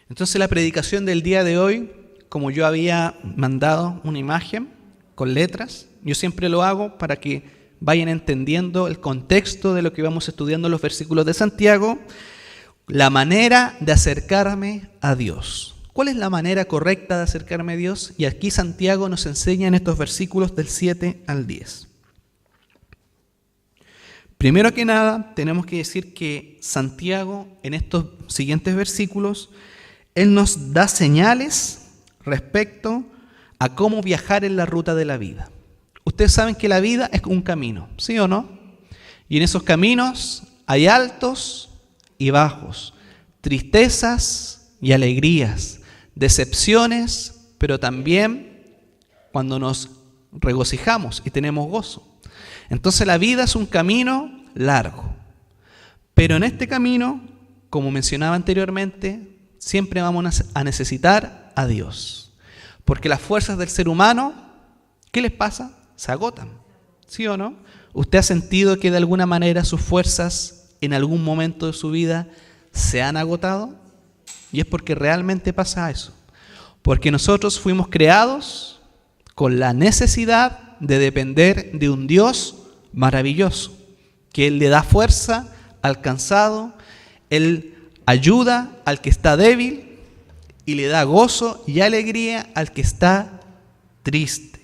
Entonces la predicación del día de hoy, como yo había mandado una imagen con letras, yo siempre lo hago para que vayan entendiendo el contexto de lo que vamos estudiando en los versículos de Santiago, la manera de acercarme a Dios. ¿Cuál es la manera correcta de acercarme a Dios? Y aquí Santiago nos enseña en estos versículos del 7 al 10. Primero que nada, tenemos que decir que Santiago, en estos siguientes versículos, él nos da señales respecto a cómo viajar en la ruta de la vida. Ustedes saben que la vida es un camino, ¿sí o no? Y en esos caminos hay altos y bajos, tristezas y alegrías, decepciones, pero también cuando nos regocijamos y tenemos gozo. Entonces la vida es un camino largo, pero en este camino, como mencionaba anteriormente, siempre vamos a necesitar a Dios, porque las fuerzas del ser humano, ¿qué les pasa? Se agotan, ¿sí o no? ¿Usted ha sentido que de alguna manera sus fuerzas en algún momento de su vida se han agotado? Y es porque realmente pasa eso, porque nosotros fuimos creados con la necesidad de depender de un Dios maravilloso, que Él le da fuerza al cansado, Él ayuda al que está débil y le da gozo y alegría al que está triste.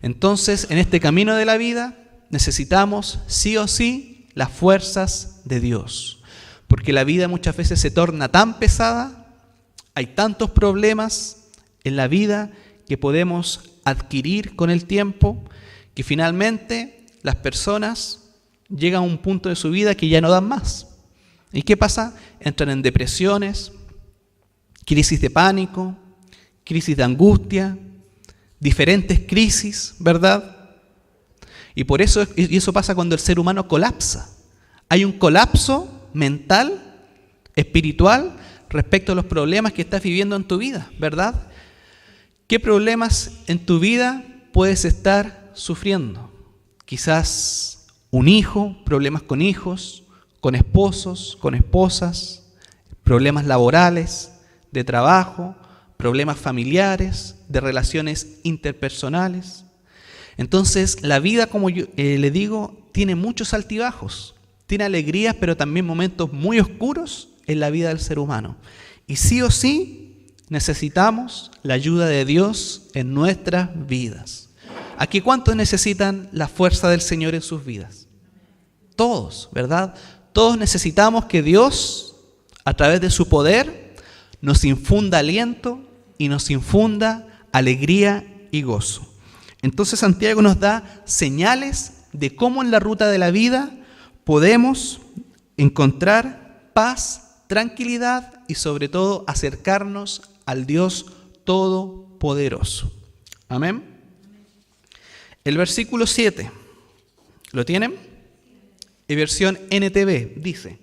Entonces, en este camino de la vida necesitamos sí o sí las fuerzas de Dios, porque la vida muchas veces se torna tan pesada, hay tantos problemas en la vida que podemos adquirir con el tiempo, que finalmente las personas llegan a un punto de su vida que ya no dan más. ¿Y qué pasa? Entran en depresiones, crisis de pánico, crisis de angustia, diferentes crisis, ¿verdad? Y por eso, y eso pasa cuando el ser humano colapsa. Hay un colapso mental, espiritual, respecto a los problemas que estás viviendo en tu vida, ¿verdad? ¿Qué problemas en tu vida puedes estar sufriendo? Quizás un hijo, problemas con hijos, con esposos, con esposas, problemas laborales, de trabajo, problemas familiares, de relaciones interpersonales. Entonces, la vida, como yo le digo, tiene muchos altibajos, tiene alegrías, pero también momentos muy oscuros en la vida del ser humano. Y sí o sí necesitamos la ayuda de Dios en nuestras vidas. Aquí, ¿cuántos necesitan la fuerza del Señor en sus vidas? Todos, ¿verdad? Todos necesitamos que Dios, a través de su poder, nos infunda aliento y nos infunda alegría y gozo. Entonces Santiago nos da señales de cómo en la ruta de la vida podemos encontrar paz, tranquilidad y sobre todo acercarnos al Dios Todopoderoso. Amén. El versículo 7, ¿lo tienen? En versión NTV dice: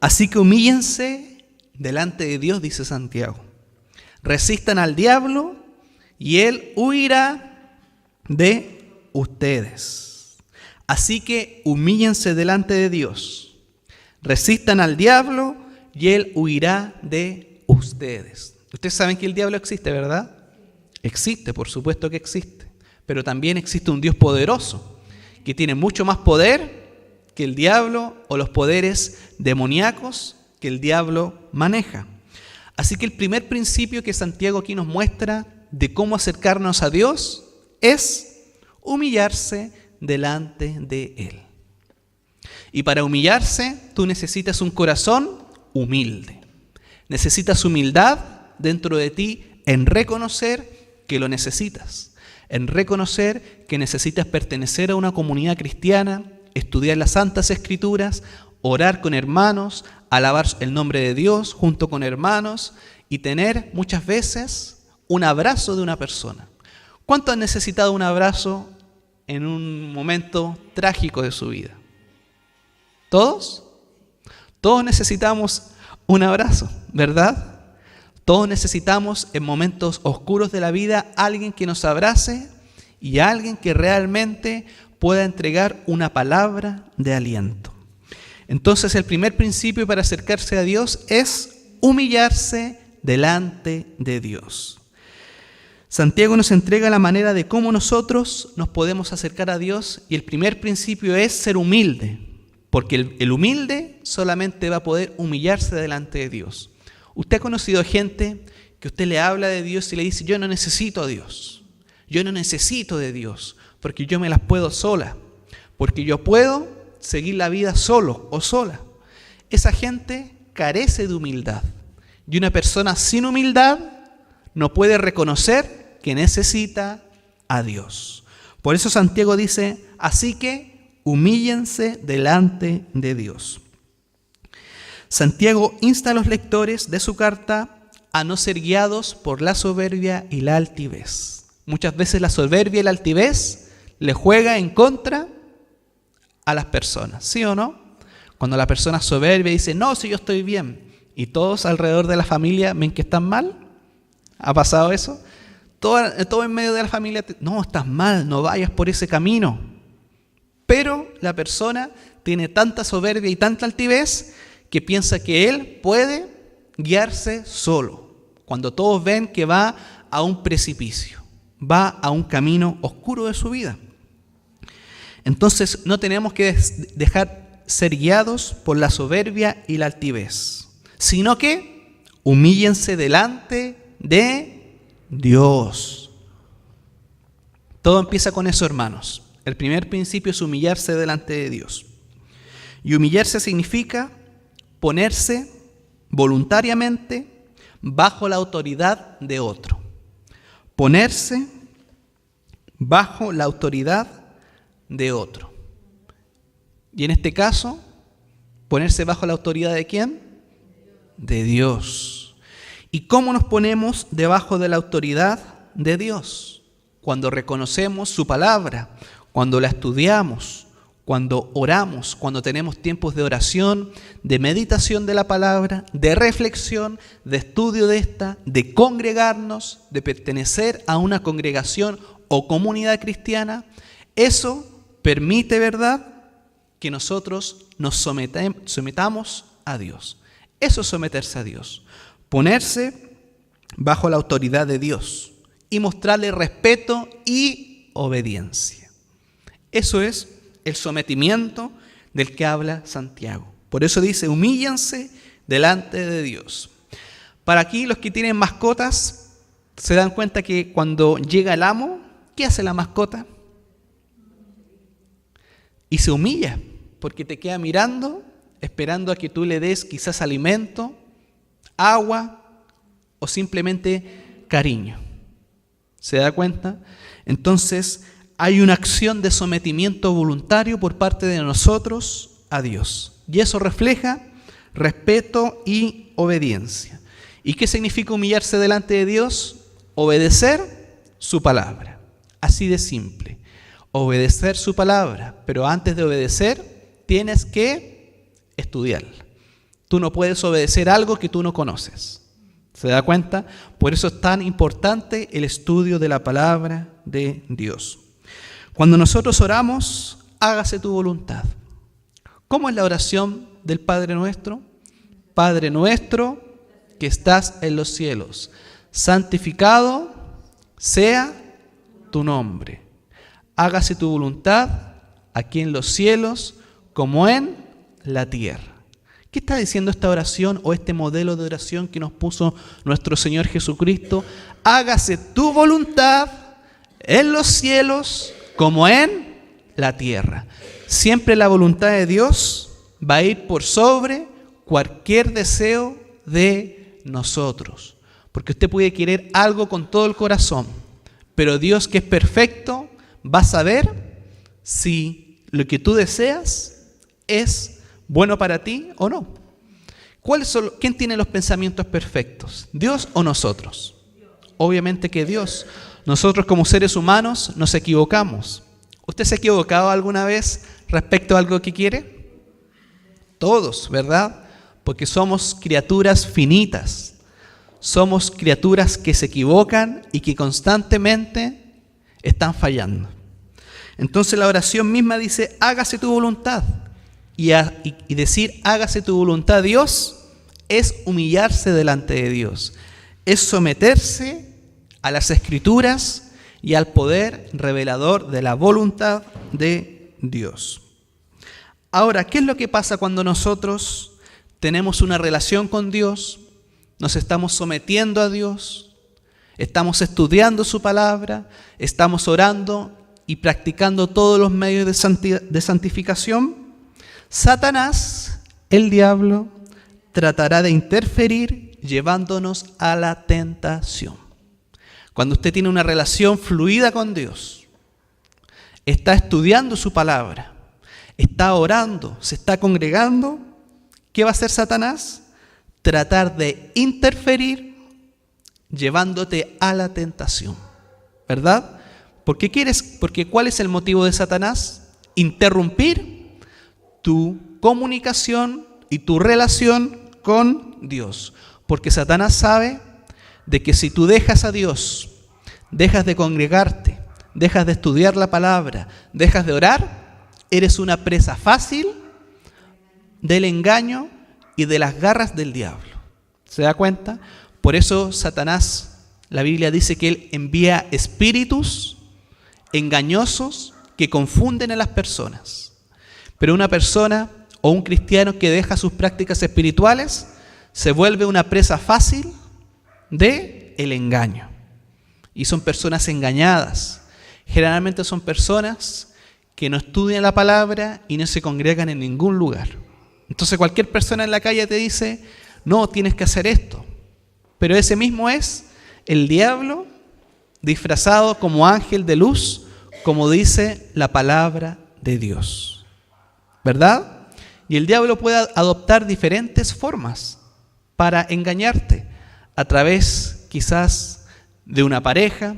así que humíllense delante de Dios, dice Santiago. Resistan al diablo y él huirá de ustedes. Así que humíllense delante de Dios. Resistan al diablo y él huirá de ustedes. Ustedes saben que el diablo existe, ¿verdad? Existe, por supuesto que existe. Pero también existe un Dios poderoso que tiene mucho más poder que el diablo o los poderes demoníacos que el diablo maneja. Así que el primer principio que Santiago aquí nos muestra de cómo acercarnos a Dios es humillarse delante de Él. Y para humillarse, tú necesitas un corazón humilde. Necesitas humildad dentro de ti en reconocer que lo necesitas, en reconocer que necesitas pertenecer a una comunidad cristiana, estudiar las Santas Escrituras, orar con hermanos, alabar el nombre de Dios junto con hermanos y tener muchas veces un abrazo de una persona. ¿Cuánto han necesitado un abrazo en un momento trágico de su vida? ¿Todos? Todos necesitamos un abrazo, ¿verdad? Todos necesitamos en momentos oscuros de la vida alguien que nos abrace y alguien que realmente pueda entregar una palabra de aliento. Entonces el primer principio para acercarse a Dios es humillarse delante de Dios. Santiago nos entrega la manera de cómo nosotros nos podemos acercar a Dios y el primer principio es ser humilde, porque el humilde solamente va a poder humillarse delante de Dios. ¿Usted ha conocido gente que usted le habla de Dios y le dice, yo no necesito a Dios, yo no necesito de Dios, porque yo me las puedo sola, porque yo puedo seguir la vida solo o sola? Esa gente carece de humildad. Y una persona sin humildad no puede reconocer que necesita a Dios. Por eso Santiago dice, así que humíllense delante de Dios. Santiago insta a los lectores de su carta a no ser guiados por la soberbia y la altivez. Muchas veces la soberbia y la altivez le juega en contra a las personas, ¿sí o no? Cuando la persona es soberbia dice, no, si yo estoy bien, y todos alrededor de la familia ven que están mal. ¿Ha pasado eso? Todo en medio de la familia, no, estás mal, no vayas por ese camino. Pero la persona tiene tanta soberbia y tanta altivez que piensa que él puede guiarse solo, cuando todos ven que va a un precipicio, va a un camino oscuro de su vida. Entonces no tenemos que dejar ser guiados por la soberbia y la altivez, sino que humíllense delante de Dios. Todo empieza con eso, hermanos. El primer principio es humillarse delante de Dios. Y humillarse significa ponerse voluntariamente bajo la autoridad de otro. Ponerse bajo la autoridad de otro. Y en este caso, ponerse bajo la autoridad ¿de quién? De Dios. ¿Y cómo nos ponemos debajo de la autoridad de Dios? Cuando reconocemos su palabra, cuando la estudiamos, cuando oramos, cuando tenemos tiempos de oración, de meditación de la palabra, de reflexión, de estudio de esta, de congregarnos, de pertenecer a una congregación o comunidad cristiana. Eso permite, ¿verdad?, que nosotros nos sometamos a Dios. Eso es someterse a Dios. Ponerse bajo la autoridad de Dios y mostrarle respeto y obediencia. Eso es el sometimiento del que habla Santiago. Por eso dice, humíllense delante de Dios. Para aquí los que tienen mascotas se dan cuenta que cuando llega el amo, ¿qué hace la mascota? Y se humilla, porque te queda mirando, esperando a que tú le des quizás alimento, agua o simplemente cariño. ¿Se da cuenta? Entonces hay una acción de sometimiento voluntario por parte de nosotros a Dios. Y eso refleja respeto y obediencia. ¿Y qué significa humillarse delante de Dios? Obedecer su palabra. Así de simple. Obedecer su palabra, pero antes de obedecer tienes que estudiarla. Tú no puedes obedecer algo que tú no conoces. ¿Se da cuenta? Por eso es tan importante el estudio de la palabra de Dios. Cuando nosotros oramos, hágase tu voluntad. ¿Cómo es la oración del Padre Nuestro? Padre nuestro que estás en los cielos, santificado sea tu nombre. Hágase tu voluntad aquí en los cielos como en la tierra. ¿Qué está diciendo esta oración o este modelo de oración que nos puso nuestro Señor Jesucristo? Hágase tu voluntad en los cielos como en la tierra. Siempre la voluntad de Dios va a ir por sobre cualquier deseo de nosotros. Porque usted puede querer algo con todo el corazón, pero Dios, que es perfecto, va a saber si lo que tú deseas es bueno para ti o no. ¿Quién tiene los pensamientos perfectos? ¿Dios o nosotros? Obviamente que Dios. Nosotros como seres humanos nos equivocamos. ¿Usted se ha equivocado alguna vez respecto a algo que quiere? Todos, ¿verdad? Porque somos criaturas finitas. Somos criaturas que se equivocan y que constantemente están fallando. Entonces la oración misma dice, hágase tu voluntad. y decir hágase tu voluntad, Dios, es humillarse delante de Dios, es someterse a las Escrituras y al poder revelador de la voluntad de Dios. Ahora, ¿qué es lo que pasa cuando nosotros tenemos una relación con Dios, nos estamos sometiendo a Dios, estamos estudiando su palabra, estamos orando y practicando todos los medios de santificación? Satanás, el diablo, tratará de interferir llevándonos a la tentación. Cuando usted tiene una relación fluida con Dios, está estudiando su palabra, está orando, se está congregando, ¿qué va a hacer Satanás? Tratar de interferir llevándote a la tentación, ¿verdad? Porque ¿cuál es el motivo de Satanás? Interrumpir tu comunicación y tu relación con Dios. Porque Satanás sabe de que si tú dejas a Dios, dejas de congregarte, dejas de estudiar la palabra, dejas de orar, eres una presa fácil del engaño y de las garras del diablo. ¿Se da cuenta? Por eso Satanás, la Biblia dice que él envía espíritus engañosos que confunden a las personas. Pero una persona o un cristiano que deja sus prácticas espirituales se vuelve una presa fácil del engaño. Y son personas engañadas. Generalmente son personas que no estudian la palabra y no se congregan en ningún lugar. Entonces cualquier persona en la calle te dice, no, tienes que hacer esto. Pero ese mismo es el diablo disfrazado como ángel de luz, como dice la palabra de Dios. ¿Verdad? Y el diablo puede adoptar diferentes formas para engañarte a través quizás de una pareja,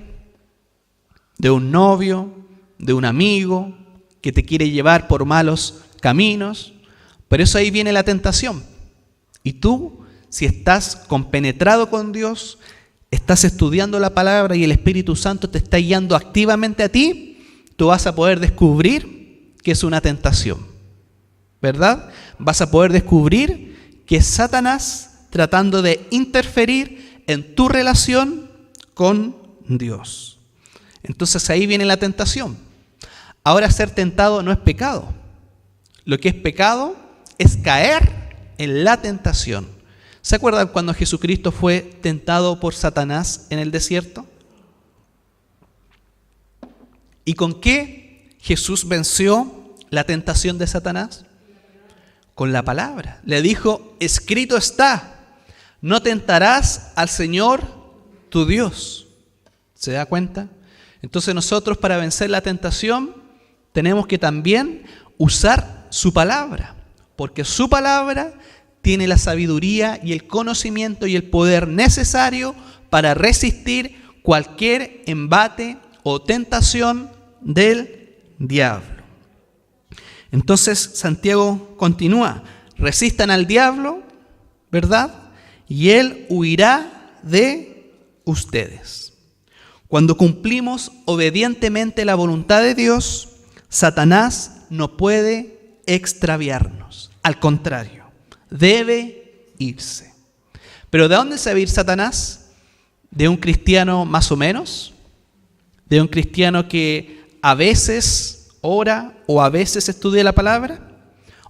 de un novio, de un amigo que te quiere llevar por malos caminos. Por eso ahí viene la tentación. Y tú, si estás compenetrado con Dios, estás estudiando la palabra y el Espíritu Santo te está guiando activamente a ti, tú vas a poder descubrir que es una tentación. ¿Verdad? Vas a poder descubrir que es Satanás tratando de interferir en tu relación con Dios. Entonces ahí viene la tentación. Ahora ser tentado no es pecado. Lo que es pecado es caer en la tentación. ¿Se acuerdan cuando Jesucristo fue tentado por Satanás en el desierto? ¿Y con qué Jesús venció la tentación de Satanás? Con la palabra. Le dijo, escrito está, no tentarás al Señor tu Dios. ¿Se da cuenta? Entonces nosotros para vencer la tentación tenemos que también usar su palabra, porque su palabra tiene la sabiduría y el conocimiento y el poder necesario para resistir cualquier embate o tentación del diablo. Entonces Santiago continúa, resistan al diablo, ¿verdad? Y él huirá de ustedes. Cuando cumplimos obedientemente la voluntad de Dios, Satanás no puede extraviarnos. Al contrario, debe irse. ¿Pero de dónde se va a ir Satanás? ¿De un cristiano más o menos? ¿De un cristiano que a veces ora o a veces estudia la palabra?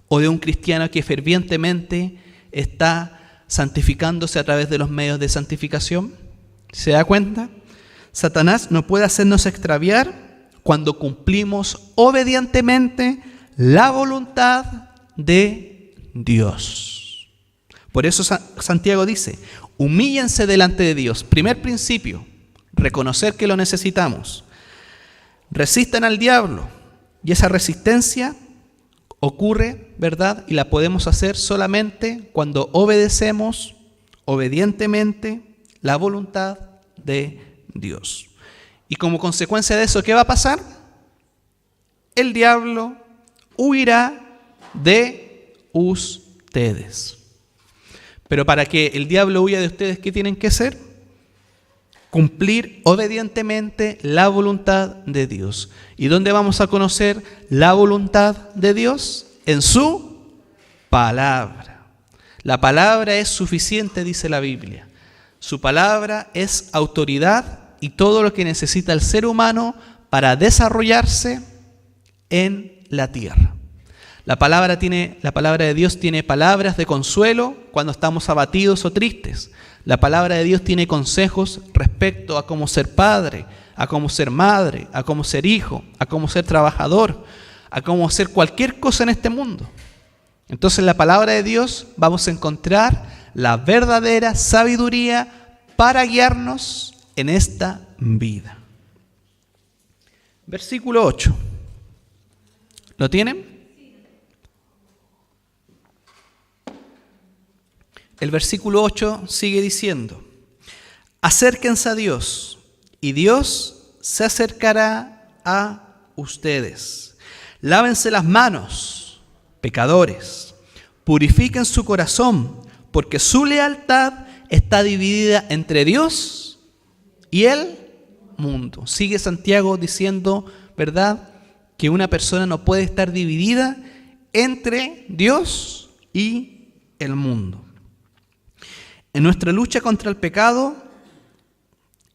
¿O de un cristiano que fervientemente está santificándose a través de los medios de santificación? ¿Se da cuenta? Satanás no puede hacernos extraviar cuando cumplimos obedientemente la voluntad de Dios. Por eso Santiago dice, humíllense delante de Dios. Primer principio, reconocer que lo necesitamos. Resistan al diablo. Y esa resistencia ocurre, ¿verdad? Y la podemos hacer solamente cuando obedecemos obedientemente la voluntad de Dios. Y como consecuencia de eso, ¿qué va a pasar? El diablo huirá de ustedes. Pero para que el diablo huya de ustedes, ¿qué tienen que hacer? Cumplir obedientemente la voluntad de Dios. ¿Y dónde vamos a conocer la voluntad de Dios? En su palabra. La palabra es suficiente, dice la Biblia. Su palabra es autoridad y todo lo que necesita el ser humano para desarrollarse en la tierra. La palabra de Dios tiene palabras de consuelo cuando estamos abatidos o tristes. La palabra de Dios tiene consejos respecto a cómo ser padre, a cómo ser madre, a cómo ser hijo, a cómo ser trabajador, a cómo hacer cualquier cosa en este mundo. Entonces en la palabra de Dios vamos a encontrar la verdadera sabiduría para guiarnos en esta vida. Versículo 8. ¿Lo tienen? El versículo 8 sigue diciendo: acérquense a Dios y Dios se acercará a ustedes. Lávense las manos, pecadores, purifiquen su corazón, porque su lealtad está dividida entre Dios y el mundo. Sigue Santiago diciendo, ¿verdad?, que una persona no puede estar dividida entre Dios y el mundo. En nuestra lucha contra el pecado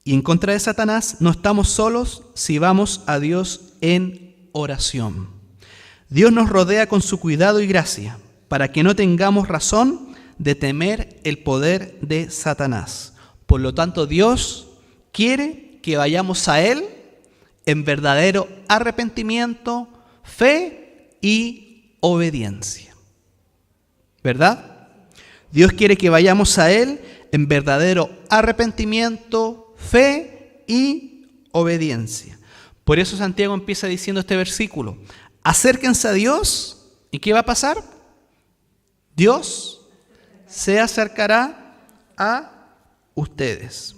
y en contra de Satanás no estamos solos si vamos a Dios en oración. Dios nos rodea con su cuidado y gracia para que no tengamos razón de temer el poder de Satanás. Por lo tanto, Dios quiere que vayamos a Él en verdadero arrepentimiento, fe y obediencia. ¿Verdad? Dios quiere que vayamos a Él en verdadero arrepentimiento, fe y obediencia. Por eso Santiago empieza diciendo este versículo: acérquense a Dios, ¿y qué va a pasar? Dios se acercará a ustedes.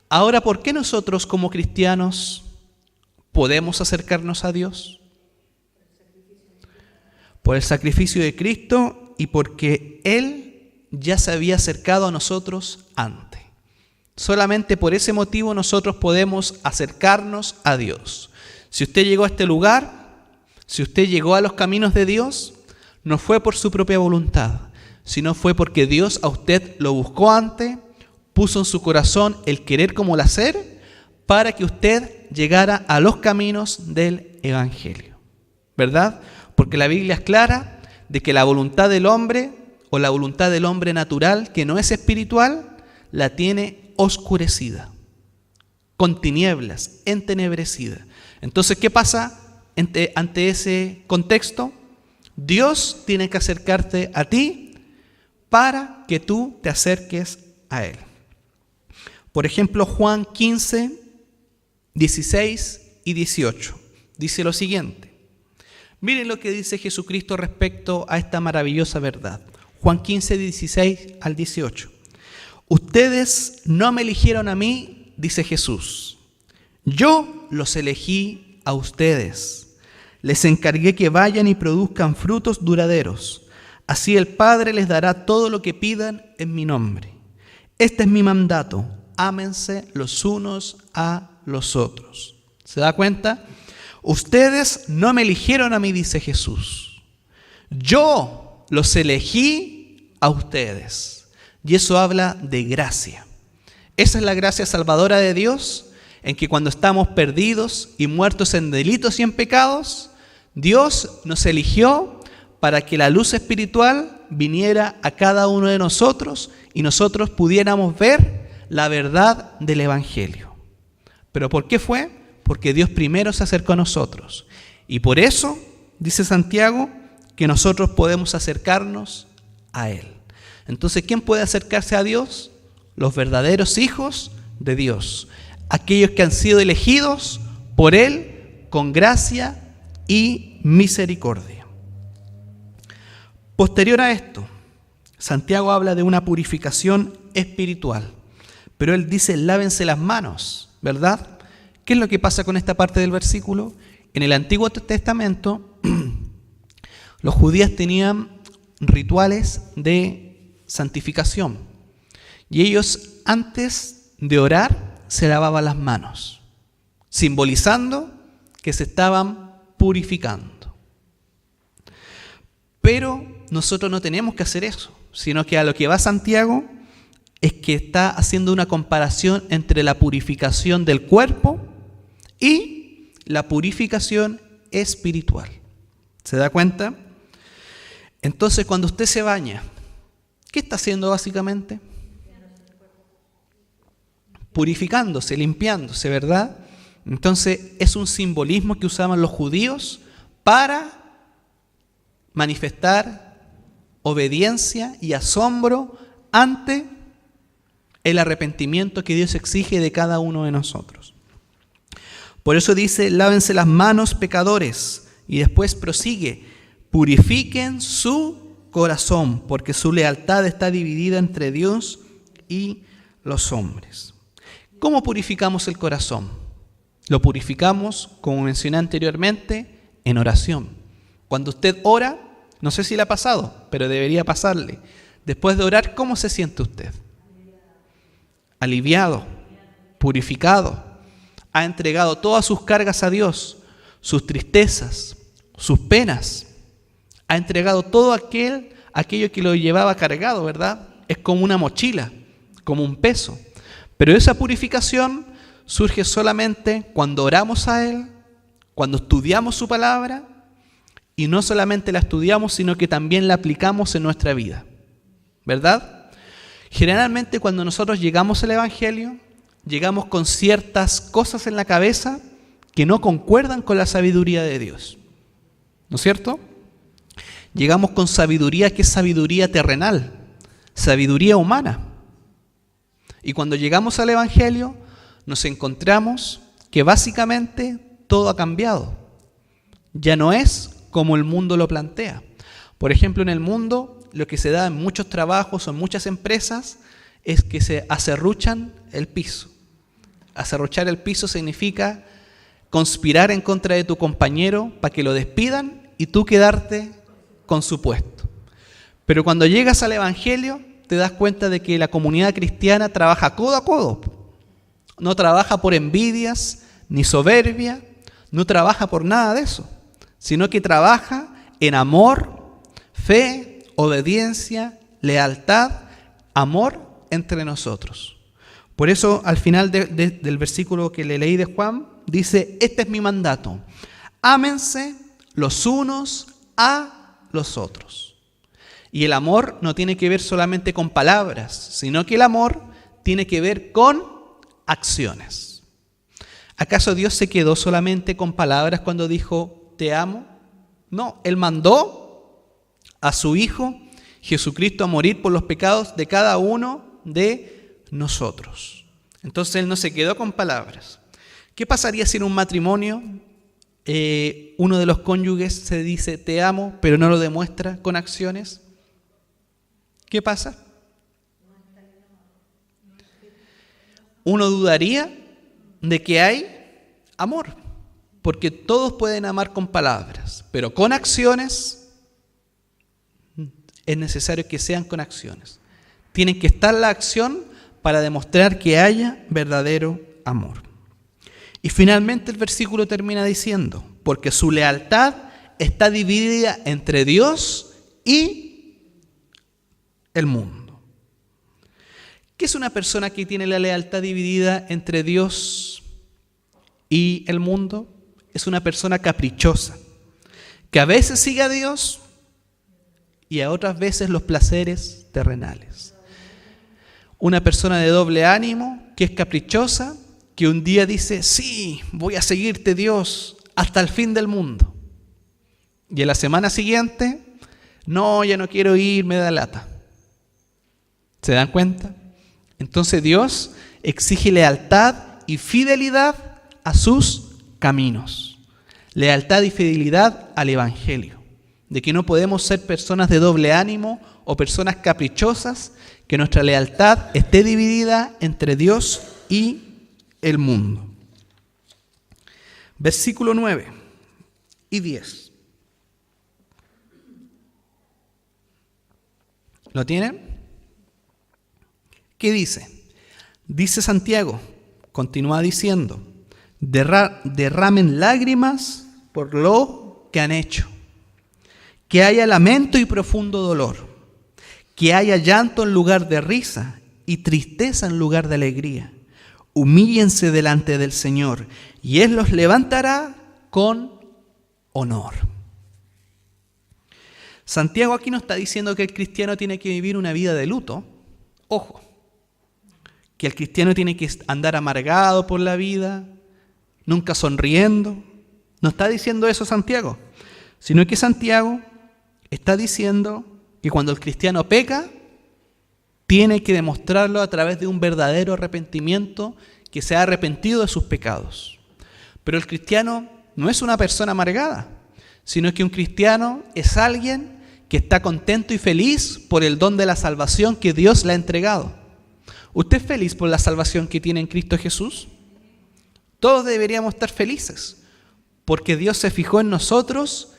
Ahora, ¿por qué nosotros como cristianos podemos acercarnos a Dios? Por el sacrificio de Cristo y porque Él ya se había acercado a nosotros antes. Solamente por ese motivo nosotros podemos acercarnos a Dios. Si usted llegó a este lugar, si usted llegó a los caminos de Dios, no fue por su propia voluntad, sino fue porque Dios a usted lo buscó antes, puso en su corazón el querer como el hacer, para que usted llegara a los caminos del Evangelio. ¿Verdad? Porque la Biblia es clara de que la voluntad del hombre, o la voluntad del hombre natural, que no es espiritual, la tiene oscurecida, con tinieblas, entenebrecida. Entonces, ¿qué pasa ante ese contexto? Dios tiene que acercarte a ti para que tú te acerques a Él. Por ejemplo, Juan 15, 16 y 18 dice lo siguiente. Miren lo que dice Jesucristo respecto a esta maravillosa verdad. Juan 15, 16 al 18. Ustedes no me eligieron a mí, dice Jesús. Yo los elegí a ustedes. Les encargué que vayan y produzcan frutos duraderos. Así el Padre les dará todo lo que pidan en mi nombre. Este es mi mandato. Ámense los unos a los otros. ¿Se da cuenta? Ustedes no me eligieron a mí, dice Jesús. Yo los elegí a ustedes. Y eso habla de gracia. Esa es la gracia salvadora de Dios, en que cuando estamos perdidos y muertos en delitos y en pecados, Dios nos eligió para que la luz espiritual viniera a cada uno de nosotros y nosotros pudiéramos ver la verdad del Evangelio. ¿Pero por qué fue? Porque Dios primero se acercó a nosotros. Y por eso, dice Santiago, que nosotros podemos acercarnos a Él. Entonces, ¿quién puede acercarse a Dios? Los verdaderos hijos de Dios. Aquellos que han sido elegidos por Él con gracia y misericordia. Posterior a esto, Santiago habla de una purificación espiritual. Pero él dice, lávense las manos, ¿verdad? ¿Qué es lo que pasa con esta parte del versículo? En el Antiguo Testamento, los judíos tenían rituales de santificación. Y ellos, antes de orar, se lavaban las manos, simbolizando que se estaban purificando. Pero nosotros no tenemos que hacer eso, sino que a lo que va Santiago es que está haciendo una comparación entre la purificación del cuerpo y la purificación espiritual. ¿Se da cuenta? Entonces, cuando usted se baña, ¿qué está haciendo básicamente? Purificándose, limpiándose, ¿verdad? Entonces, es un simbolismo que usaban los judíos para manifestar obediencia y asombro ante el arrepentimiento que Dios exige de cada uno de nosotros. Por eso dice, lávense las manos, pecadores, y después prosigue, purifiquen su corazón, porque su lealtad está dividida entre Dios y los hombres. ¿Cómo purificamos el corazón? Lo purificamos, como mencioné anteriormente, en oración. Cuando usted ora, no sé si le ha pasado, pero debería pasarle. Después de orar, ¿cómo se siente usted? Aliviado, purificado. Ha entregado todas sus cargas a Dios, sus tristezas, sus penas. Ha entregado todo aquello que lo llevaba cargado, ¿verdad? Es como una mochila, como un peso. Pero esa purificación surge solamente cuando oramos a Él, cuando estudiamos su palabra, y no solamente la estudiamos, sino que también la aplicamos en nuestra vida, ¿verdad? Generalmente cuando nosotros llegamos al Evangelio, llegamos con ciertas cosas en la cabeza que no concuerdan con la sabiduría de Dios, ¿no es cierto? Llegamos con sabiduría que es sabiduría terrenal, sabiduría humana. Y cuando llegamos al Evangelio, nos encontramos que básicamente todo ha cambiado. Ya no es como el mundo lo plantea. Por ejemplo, en el mundo, lo que se da en muchos trabajos o en muchas empresas es que se aserruchan el piso. Aserruchar el piso significa conspirar en contra de tu compañero para que lo despidan y tú quedarte con su puesto. Pero cuando llegas al Evangelio, te das cuenta de que la comunidad cristiana trabaja codo a codo. No trabaja por envidias ni soberbia, no trabaja por nada de eso, sino que trabaja en amor, fe, obediencia, lealtad, amor entre nosotros. Por eso al final del versículo que le leí de Juan, dice, este es mi mandato, ámense los unos a los otros. Y el amor no tiene que ver solamente con palabras, sino que el amor tiene que ver con acciones. ¿Acaso Dios se quedó solamente con palabras cuando dijo, te amo? No, Él mandó a su Hijo Jesucristo a morir por los pecados de cada uno de nosotros. Entonces Él no se quedó con palabras. ¿Qué pasaría si en un matrimonio uno de los cónyuges se dice te amo, pero no lo demuestra con acciones? ¿Qué pasa? Uno dudaría de que hay amor, porque todos pueden amar con palabras, pero con acciones es necesario que sean con acciones. Tiene que estar la acción para demostrar que haya verdadero amor. Y finalmente el versículo termina diciendo, porque su lealtad está dividida entre Dios y el mundo. ¿Qué es una persona que tiene la lealtad dividida entre Dios y el mundo? Es una persona caprichosa, que a veces sigue a Dios y a otras veces los placeres terrenales. Una persona de doble ánimo, que es caprichosa, que un día dice, sí, voy a seguirte Dios hasta el fin del mundo. Y en la semana siguiente, no, ya no quiero ir, me da lata. ¿Se dan cuenta? Entonces Dios exige lealtad y fidelidad a sus caminos. Lealtad y fidelidad al Evangelio. De que no podemos ser personas de doble ánimo o personas caprichosas, que nuestra lealtad esté dividida entre Dios y el mundo. Versículo 9 y 10. ¿Lo tienen? ¿Qué dice? Dice Santiago, continúa diciendo, derramen lágrimas por lo que han hecho. que haya lamento y profundo dolor, que haya llanto en lugar de risa y tristeza en lugar de alegría. Humíllense delante del Señor y Él los levantará con honor. Santiago aquí no está diciendo que el cristiano tiene que vivir una vida de luto. Ojo, que el cristiano tiene que andar amargado por la vida, nunca sonriendo. No está diciendo eso Santiago, sino que Santiago está diciendo que cuando el cristiano peca, tiene que demostrarlo a través de un verdadero arrepentimiento, que se ha arrepentido de sus pecados. Pero el cristiano no es una persona amargada, sino que un cristiano es alguien que está contento y feliz por el don de la salvación que Dios le ha entregado. ¿Usted es feliz por la salvación que tiene en Cristo Jesús? Todos deberíamos estar felices, porque Dios se fijó en nosotros,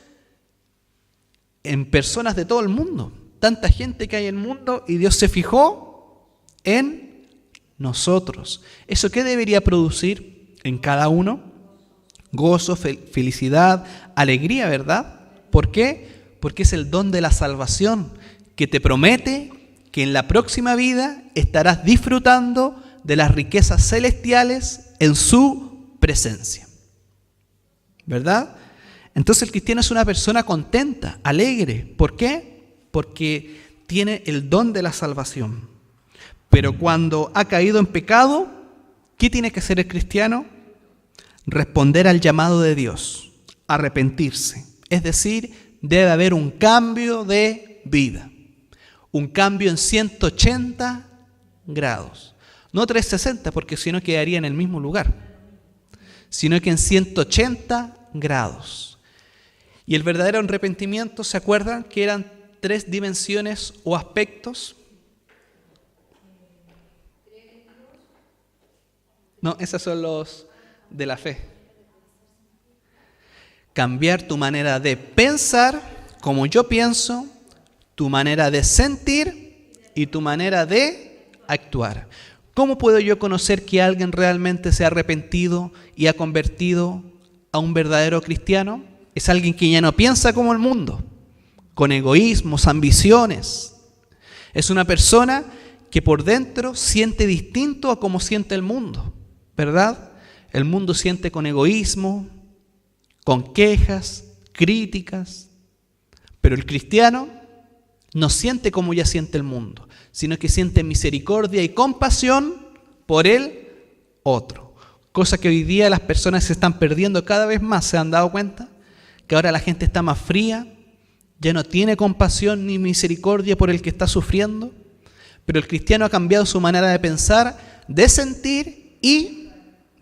en personas de todo el mundo. Tanta gente que hay en el mundo y Dios se fijó en nosotros. ¿Eso qué debería producir en cada uno? Gozo, felicidad, alegría, ¿verdad? ¿Por qué? Porque es el don de la salvación que te promete que en la próxima vida estarás disfrutando de las riquezas celestiales en su presencia. ¿Verdad? Entonces el cristiano es una persona contenta, alegre. ¿Por qué? Porque tiene el don de la salvación. Pero cuando ha caído en pecado, ¿qué tiene que hacer el cristiano? Responder al llamado de Dios, arrepentirse. Es decir, debe haber un cambio de vida. Un cambio en 180 grados. No 360, porque si no quedaría en el mismo lugar, sino que en 180 grados. Y el verdadero arrepentimiento, ¿se acuerdan que eran 3 dimensiones o aspectos? No, esos son los de la fe. Cambiar tu manera de pensar, como yo pienso, tu manera de sentir y tu manera de actuar. ¿Cómo puedo yo conocer que alguien realmente se ha arrepentido y ha convertido a un verdadero cristiano? Es alguien que ya no piensa como el mundo, con egoísmos, ambiciones. Es una persona que por dentro siente distinto a como siente el mundo, ¿verdad? El mundo siente con egoísmo, con quejas, críticas, pero el cristiano no siente como ya siente el mundo, sino que siente misericordia y compasión por el otro. Cosa que hoy día las personas se están perdiendo cada vez más. ¿Se han dado cuenta? Que ahora la gente está más fría, ya no tiene compasión ni misericordia por el que está sufriendo. Pero el cristiano ha cambiado su manera de pensar, de sentir y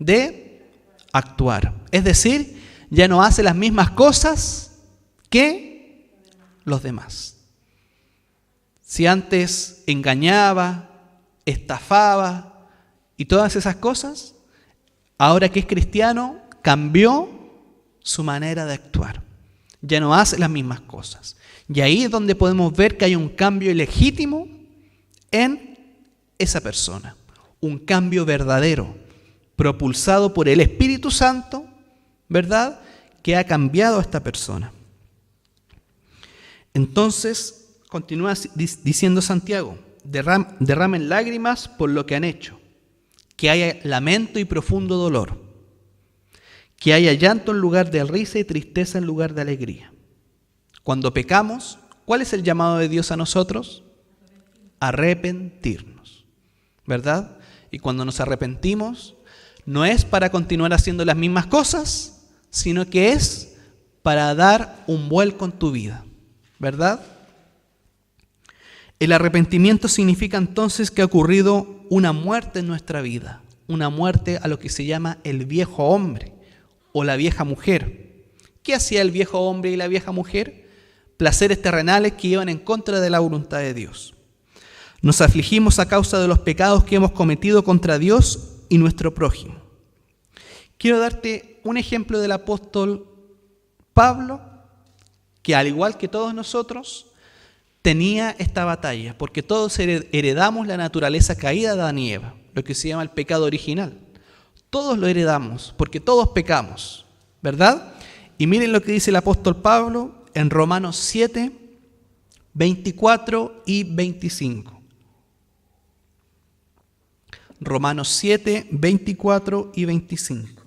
de actuar. Es decir, ya no hace las mismas cosas que los demás. Si antes engañaba, estafaba y todas esas cosas, ahora que es cristiano, cambió su manera de actuar. Ya no hace las mismas cosas. Y ahí es donde podemos ver que hay un cambio legítimo en esa persona. Un cambio verdadero, propulsado por el Espíritu Santo, ¿verdad? Que ha cambiado a esta persona. Entonces, continúa diciendo Santiago, derramen lágrimas por lo que han hecho, que haya lamento y profundo dolor, que haya llanto en lugar de risa y tristeza en lugar de alegría. Cuando pecamos, ¿cuál es el llamado de Dios a nosotros? Arrepentirnos, ¿verdad? Y cuando nos arrepentimos, no es para continuar haciendo las mismas cosas, sino que es para dar un vuelco en tu vida, ¿verdad? El arrepentimiento significa entonces que ha ocurrido una muerte en nuestra vida, una muerte a lo que se llama el viejo hombre o la vieja mujer. ¿Qué hacía el viejo hombre y la vieja mujer? Placeres terrenales que iban en contra de la voluntad de Dios. Nos afligimos a causa de los pecados que hemos cometido contra Dios y nuestro prójimo. Quiero darte un ejemplo del apóstol Pablo, que al igual que todos nosotros, tenía esta batalla, porque todos heredamos la naturaleza caída de Adán y Eva, lo que se llama el pecado original. Todos lo heredamos, porque todos pecamos, ¿verdad? Y miren lo que dice el apóstol Pablo en Romanos 7, 24 y 25. Romanos 7, 24 y 25.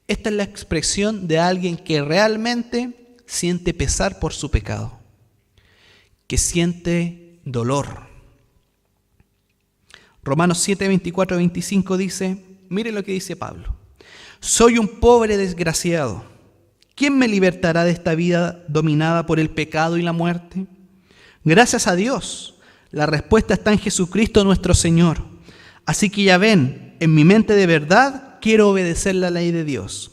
Esta es la expresión de alguien que realmente siente pesar por su pecado, que siente dolor. Romanos 7, 24 y 25 dice, mire lo que dice Pablo. Soy un pobre desgraciado. ¿Quién me libertará de esta vida dominada por el pecado y la muerte? Gracias a Dios, la respuesta está en Jesucristo nuestro Señor. Así que ya ven, en mi mente de verdad quiero obedecer la ley de Dios,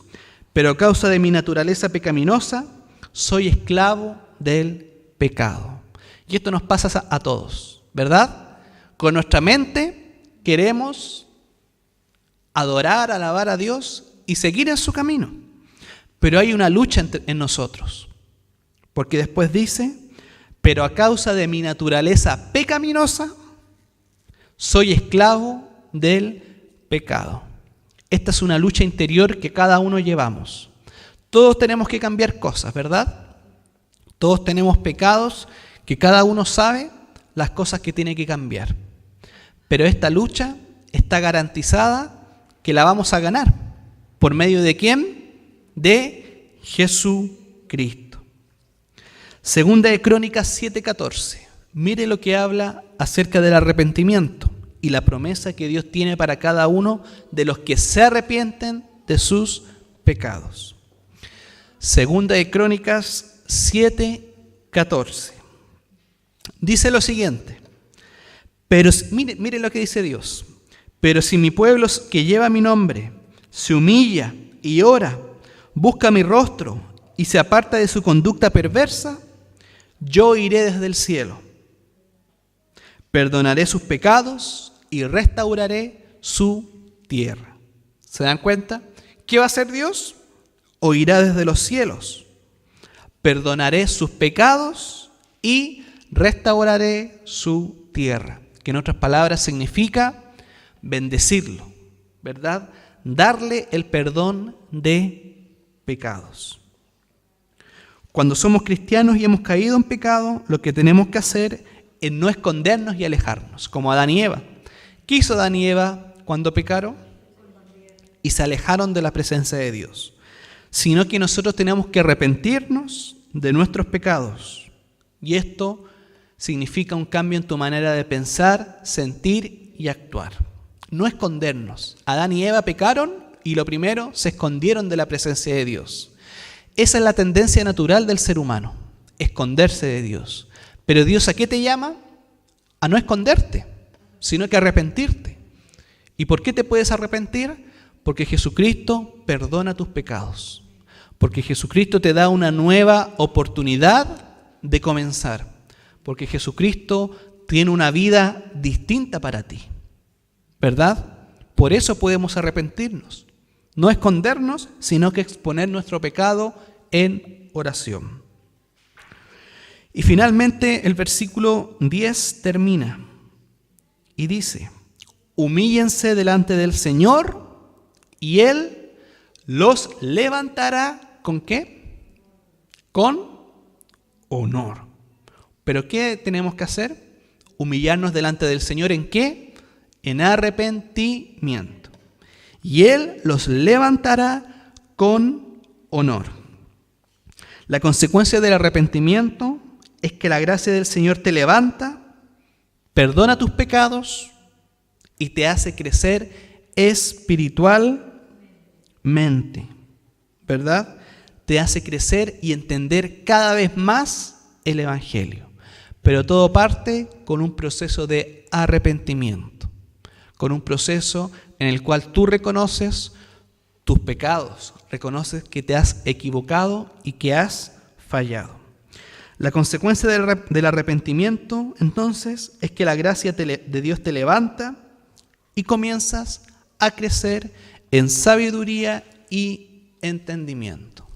pero a causa de mi naturaleza pecaminosa, soy esclavo del pecado. Y esto nos pasa a todos, ¿verdad? Con nuestra mente queremos adorar, alabar a Dios y seguir en su camino. Pero hay una lucha en nosotros, porque después dice, pero a causa de mi naturaleza pecaminosa, soy esclavo del pecado. Esta es una lucha interior que cada uno llevamos. Todos tenemos que cambiar cosas, ¿verdad? Todos tenemos pecados que cada uno sabe las cosas que tiene que cambiar. Pero esta lucha está garantizada que la vamos a ganar. ¿Por medio de quién? De Jesucristo. Segunda de Crónicas 7:14. Mire lo que habla acerca del arrepentimiento y la promesa que Dios tiene para cada uno de los que se arrepienten de sus pecados. Segunda de Crónicas 7:14. Dice lo siguiente. Pero mire lo que dice Dios. Pero si mi pueblo que lleva mi nombre se humilla y ora, busca mi rostro y se aparta de su conducta perversa, yo iré desde el cielo, perdonaré sus pecados y restauraré su tierra. ¿Se dan cuenta? ¿Qué va a hacer Dios? Oirá desde los cielos, perdonaré sus pecados y restauraré su tierra. Que en otras palabras significa bendecirlo, ¿verdad? Darle el perdón de pecados. Cuando somos cristianos y hemos caído en pecado, lo que tenemos que hacer es no escondernos y alejarnos, como Adán y Eva. ¿Qué hizo Adán y Eva cuando pecaron? Y se alejaron de la presencia de Dios. Sino que nosotros tenemos que arrepentirnos de nuestros pecados. Y esto significa un cambio en tu manera de pensar, sentir y actuar. No escondernos. Adán y Eva pecaron y lo primero, se escondieron de la presencia de Dios. Esa es la tendencia natural del ser humano, esconderse de Dios. Pero Dios, ¿a qué te llama? A no esconderte, sino que a arrepentirte. ¿Y por qué te puedes arrepentir? Porque Jesucristo perdona tus pecados. Porque Jesucristo te da una nueva oportunidad de comenzar. Porque Jesucristo tiene una vida distinta para ti, ¿verdad? Por eso podemos arrepentirnos. No escondernos, sino que exponer nuestro pecado en oración. Y finalmente el versículo 10 termina y dice, humíllense delante del Señor y Él los levantará ¿con qué? Con honor. ¿Pero qué tenemos que hacer? Humillarnos delante del Señor ¿en qué? En arrepentimiento. Y Él los levantará con honor. La consecuencia del arrepentimiento es que la gracia del Señor te levanta, perdona tus pecados y te hace crecer espiritualmente, ¿verdad? Te hace crecer y entender cada vez más el Evangelio. Pero todo parte con un proceso de arrepentimiento, con un proceso en el cual tú reconoces tus pecados, reconoces que te has equivocado y que has fallado. La consecuencia del arrepentimiento, entonces, es que la gracia de Dios te levanta y comienzas a crecer en sabiduría y entendimiento.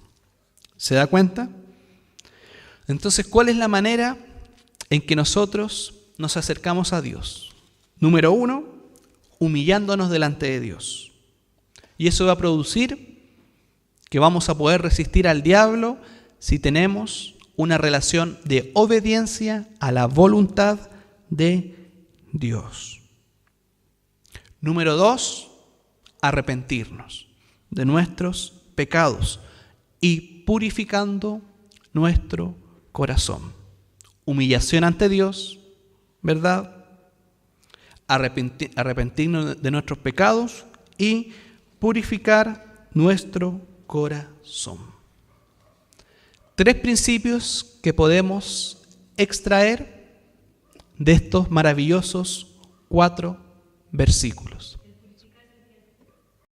¿Se da cuenta? Entonces, ¿cuál es la manera en que nosotros nos acercamos a Dios? Número 1, humillándonos delante de Dios. Y eso va a producir que vamos a poder resistir al diablo si tenemos una relación de obediencia a la voluntad de Dios. Número 2, arrepentirnos de nuestros pecados y purificando nuestro corazón. Humillación ante Dios, ¿verdad? Arrepentirnos de nuestros pecados y purificar nuestro corazón. 3 principios que podemos extraer de estos maravillosos 4 versículos.